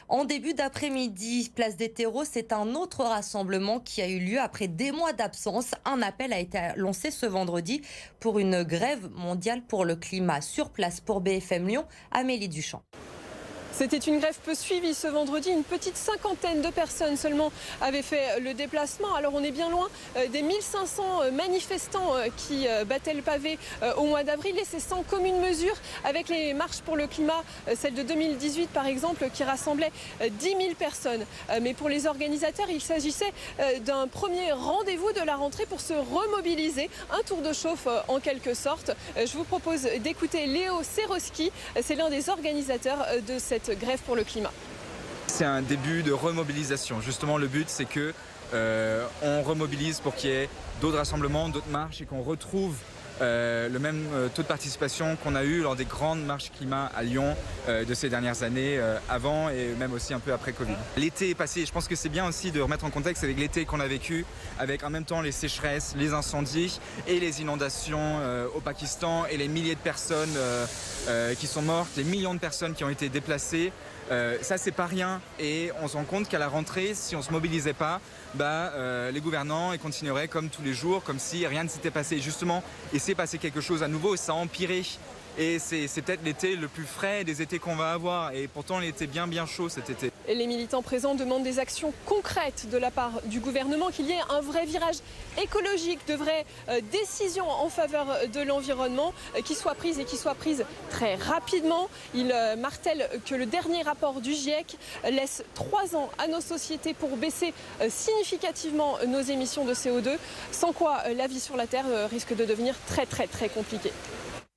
En début d'après-midi, place des terreaux, c'est un autre rassemblement qui a eu lieu après des mois d'absence. Un appel a été lancé ce vendredi pour une grève mondiale pour le climat. Sur place pour BFM Lyon, Amélie Duchamp. C'était une grève peu suivie ce vendredi. Une petite cinquantaine de personnes seulement avaient fait le déplacement. Alors on est bien loin des 1500 manifestants qui battaient le pavé au mois d'avril. Et c'est sans commune mesure avec les marches pour le climat, celle de 2018 par exemple, qui rassemblait 10 000 personnes. Mais pour les organisateurs, il s'agissait d'un premier rendez-vous de la rentrée pour se remobiliser. Un tour de chauffe en quelque sorte. Je vous propose d'écouter Léo Seroski. C'est l'un des organisateurs de cette grève pour le climat. C'est un début de remobilisation. Justement, le but, c'est que on remobilise pour qu'il y ait d'autres rassemblements, d'autres marches et qu'on retrouve le même taux de participation qu'on a eu lors des grandes marches climat à Lyon de ces dernières années, avant et même aussi un peu après Covid. L'été est passé, je pense que c'est bien aussi de remettre en contexte avec l'été qu'on a vécu, avec en même temps les sécheresses, les incendies et les inondations au Pakistan et les milliers de personnes qui sont mortes, les millions de personnes qui ont été déplacées. Ça c'est pas rien et on se rend compte qu'à la rentrée, si on se mobilisait pas, les gouvernants ils continueraient comme tous les jours, comme si rien ne s'était passé. Justement, il s'est passé quelque chose à nouveau et ça a empiré. Et c'est peut-être l'été le plus frais des étés qu'on va avoir. Et pourtant, il était bien chaud cet été. Et les militants présents demandent des actions concrètes de la part du gouvernement, qu'il y ait un vrai virage écologique, de vraies décisions en faveur de l'environnement qui soient prises et qui soient prises très rapidement. Ils martèlent que le dernier rapport du GIEC laisse 3 ans à nos sociétés pour baisser significativement nos émissions de CO2, sans quoi la vie sur la Terre risque de devenir très compliquée.